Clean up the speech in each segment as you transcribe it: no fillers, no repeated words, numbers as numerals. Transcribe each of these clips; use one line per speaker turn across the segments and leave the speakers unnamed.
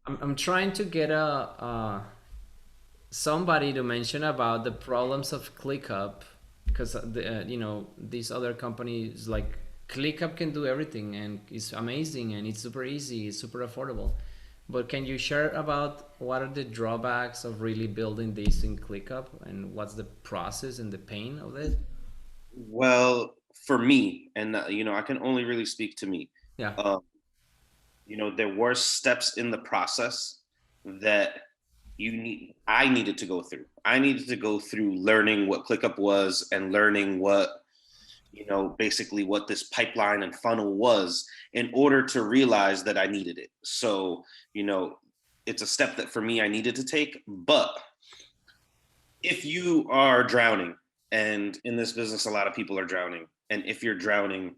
I'm trying to get somebody to mention about the problems of ClickUp, because these other companies like ClickUp can do everything and it's amazing and it's super easy, it's super affordable. But can you share about what are the drawbacks of really building this in ClickUp and what's the process and the pain of it?
Well, for me, and I can only really speak to me.
Yeah.
Um, there were steps in the process that I needed to go through. I needed to go through learning what ClickUp was and learning what, basically what this pipeline and funnel was in order to realize that I needed it. So, you know, it's a step that for me I needed to take. But if you are drowning, and in this business, a lot of people are drowning, and if you're drowning,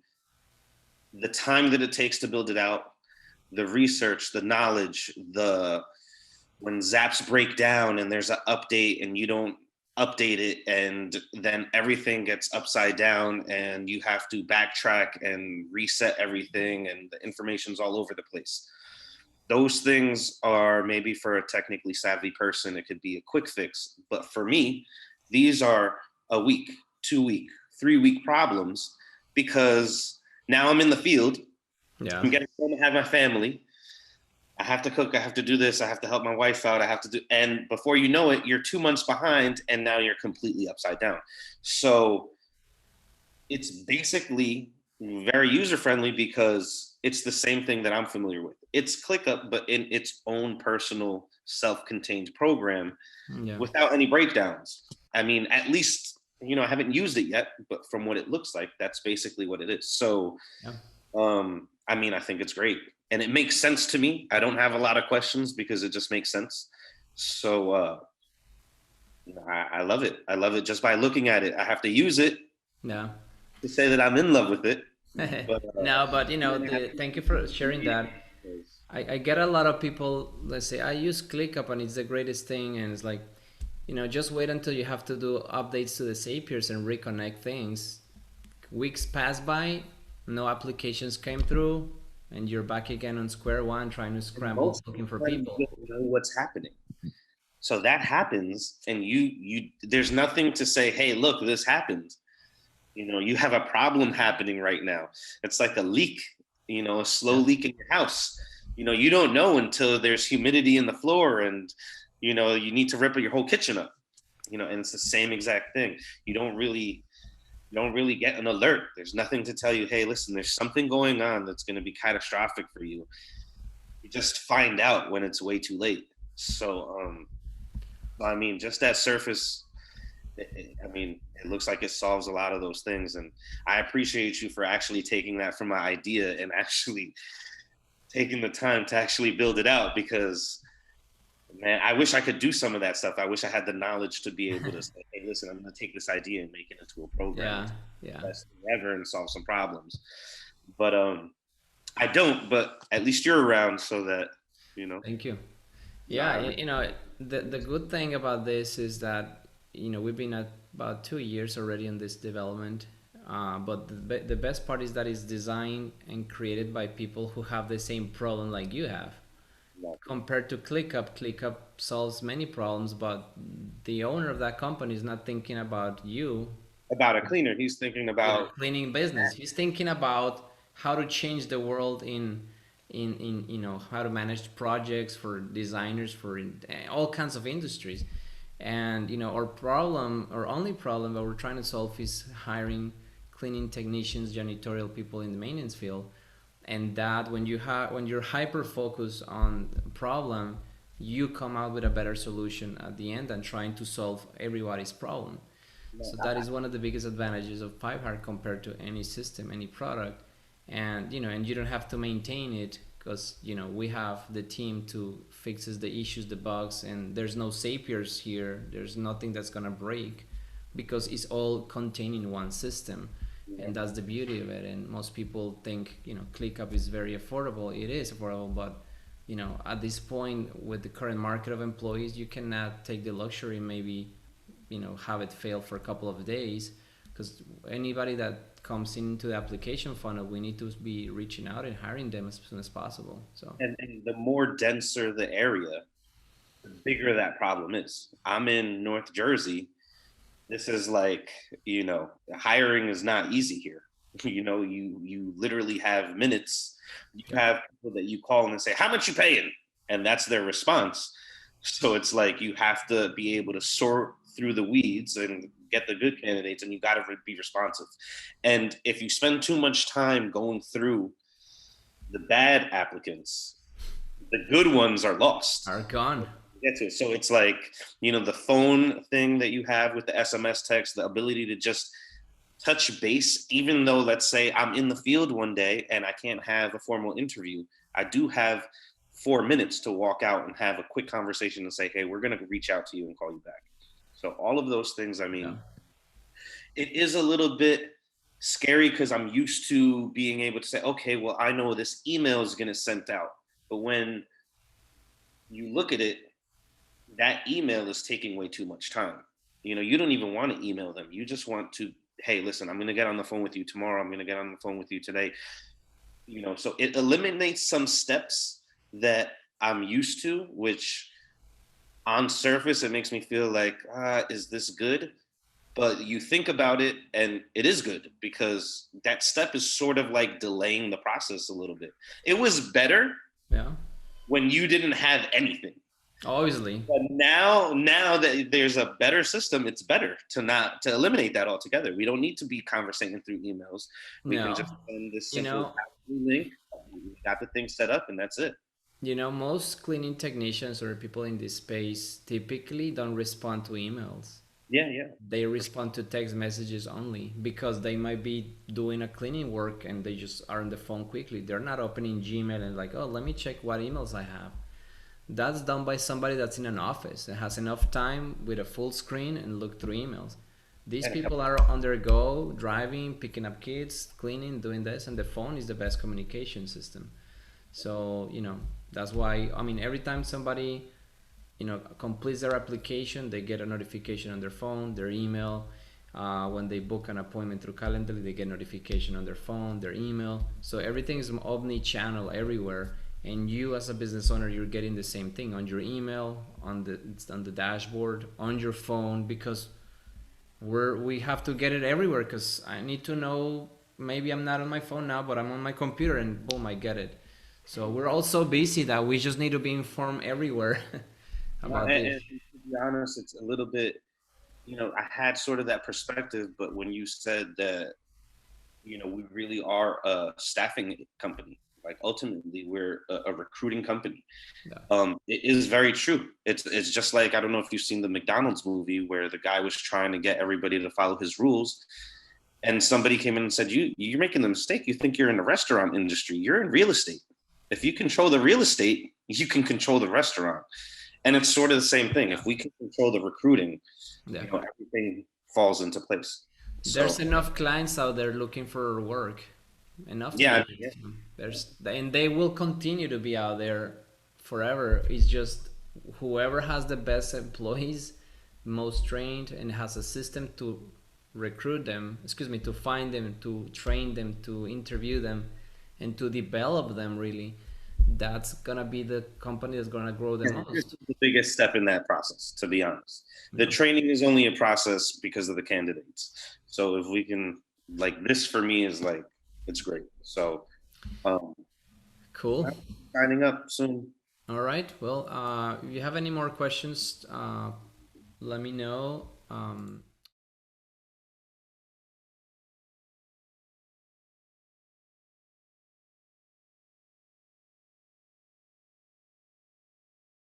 the time that it takes to build it out, the research, the knowledge, the when zaps break down and there's an update and you don't update it and then everything gets upside down and you have to backtrack and reset everything and the information's all over the place. Those things are maybe for a technically savvy person, it could be a quick fix. But for me, these are a week, 2 week, 3 week problems because now I'm in the field.
Yeah.
I'm getting home to have my family. I have to cook. I have to do this. I have to help my wife out. I have to do, and before you know it, you're 2 months behind, and now you're completely upside down. So it's basically very user friendly because it's the same thing that I'm familiar with. It's ClickUp, but in its own personal self-contained program
Yeah.
without any breakdowns. I mean, at least I haven't used it yet, but from what it looks like, that's basically what it is. So
Yeah.
I mean, I think it's great, and it makes sense to me. I don't have a lot of questions because it just makes sense. So I love it. I love it just by looking at it. I have to use it
Yeah.
to say that I'm in love with it. But
No, but
then I have
the
to
thank you
use
for
it to
sharing
be
that.
because
I get a lot of people, let's say, I use ClickUp and it's the greatest thing, and it's like, just wait until you have to do updates to the Zapiers and reconnect things. Weeks pass by, no applications came through, and you're back again on square one trying to
and
scramble
most
looking for
friends
people.
don't know what's happening. So that happens, and you there's nothing to say. Hey, look, this happened. You have a problem happening right now. It's like a leak, a slow
Yeah.
leak in your house. You don't know until there's humidity in the floor and, you need to rip your whole kitchen up, and it's the same exact thing. You don't really, you don't really get an alert. There's nothing to tell you, hey, listen, there's something going on that's going to be catastrophic for you. You just find out when it's way too late. So, I mean, just that surface I mean, it looks like it solves a lot of those things. And I appreciate you for actually taking that from my idea and actually taking the time to actually build it out because, man, I wish I could do some of that stuff. I wish I had the knowledge to be able to say, hey, listen, I'm going to take this idea and make it into a program.
Yeah.
It's
Yeah.
the best thing ever and solve some problems. But I don't, but at least you're around so that, you know,
Thank you.
nah,
Yeah, the good thing about this is that we've been at about 2 years already in this development, but the best part is that it's designed and created by people who have the same problem like you have. Compared to ClickUp, ClickUp solves many problems, but the owner of that company is not thinking about you
about a cleaner. He's thinking
with a
about,
cleaning business. He's thinking about how to change the world in how to manage projects for designers for all kinds of industries. And our only problem that we're trying to solve is hiring cleaning technicians, janitorial people in the maintenance field. And that when you're hyper focused on a problem, you come out with a better solution at the end than trying to solve everybody's problem. So that is one of the biggest advantages of PipeHeart compared to any system, any product. And and you don't have to maintain it because we have the team to fixes the issues, the bugs, and there's no sapiers here. There's nothing that's gonna break because it's all contained in one system, and that's the beauty of it. And most people think ClickUp is very affordable. It is affordable, but at this point with the current market of employees, you cannot take the luxury maybe have it fail for a couple of days because anybody that comes into the application funnel, we need to be reaching out and hiring them as soon as possible. So
And the more denser the area, the bigger that problem is. I'm in North Jersey. This is like, hiring is not easy here. You literally have minutes. You
yeah,
have people that you call and say, "How much you paying?" And that's their response. So it's like you have to be able to sort through the weeds and get the good candidates, and you got to be responsive. And if you spend too much time going through the bad applicants, the good ones are lost.
are gone.
Get to it. So it's like, the phone thing that you have with the SMS text, the ability to just touch base, even though, let's say, I'm in the field one day and I can't have a formal interview, I do have 4 minutes to walk out and have a quick conversation and say, hey, we're going to reach out to you and call you back. So all of those things, I
Yeah.
mean, it is a little bit scary because I'm used to being able to say, okay, well, I know this email is going to sent out. But when you look at it, that email is taking way too much time. You don't even want to email them. You just want to, hey, listen, I'm going to get on the phone with you tomorrow. I'm going to get on the phone with you today. So it eliminates some steps that I'm used to, which on surface, it makes me feel like, is this good? But you think about it and it is good because that step is sort of like delaying the process a little bit. It was better
Yeah.
when you didn't have anything.
Obviously.
But now that there's a better system, it's better to eliminate that altogether. We don't need to be conversating through emails. We can
No.
just send this
You
simple
know,
link. We got the thing set up, and that's it.
most cleaning technicians or people in this space typically don't respond to emails.
Yeah, yeah.
They respond to text messages only because they might be doing a cleaning work and they just are on the phone quickly. They're not opening Gmail and like, oh, let me check what emails I have. That's done by somebody that's in an office and has enough time with a full screen and look through emails. These
And
people are on their go, driving, picking up kids, cleaning, doing this, and the phone is the best communication system. So, that's why, I mean, every time somebody, completes their application, they get a notification on their phone, their email. When they book an appointment through Calendly, they get notification on their phone, their email. So everything is omni-channel everywhere. And you, as a business owner, you're getting the same thing on your email, on the dashboard, on your phone, because we have to get it everywhere. Because I need to know. Maybe I'm not on my phone now, but I'm on my computer, and boom, I get it. So we're all so busy that we just need to be informed everywhere about this.
and to be honest, it's a little bit. I had sort of that perspective, but when you said that, we really are a staffing company. Like ultimately, we're a recruiting company.
Yeah.
It is very true. It's just like, I don't know if you've seen the McDonald's movie where the guy was trying to get everybody to follow his rules, and somebody came in and said, you're making the mistake. You think you're in the restaurant industry. You're in real estate. If you control the real estate, you can control the restaurant. And it's sort of the same thing.
Yeah.
If we can control the recruiting,
Yeah.
everything falls into place.
There's
So
enough clients out there looking for work, enough to
yeah,
give it to them. And they will continue to be out there forever. It's just whoever has the best employees, most trained, and has a system to recruit them, excuse me, to find them, to train them, to interview them, and to develop them really, that's gonna be the company that's gonna grow the
this
most.
is the biggest step in that process, to be honest. The
Yeah.
training is only a process because of the candidates. So if we can, like, this for me is like, it's great. So um,
Cool.
I'm signing up soon.
All right. Well, if you have any more questions, let me know.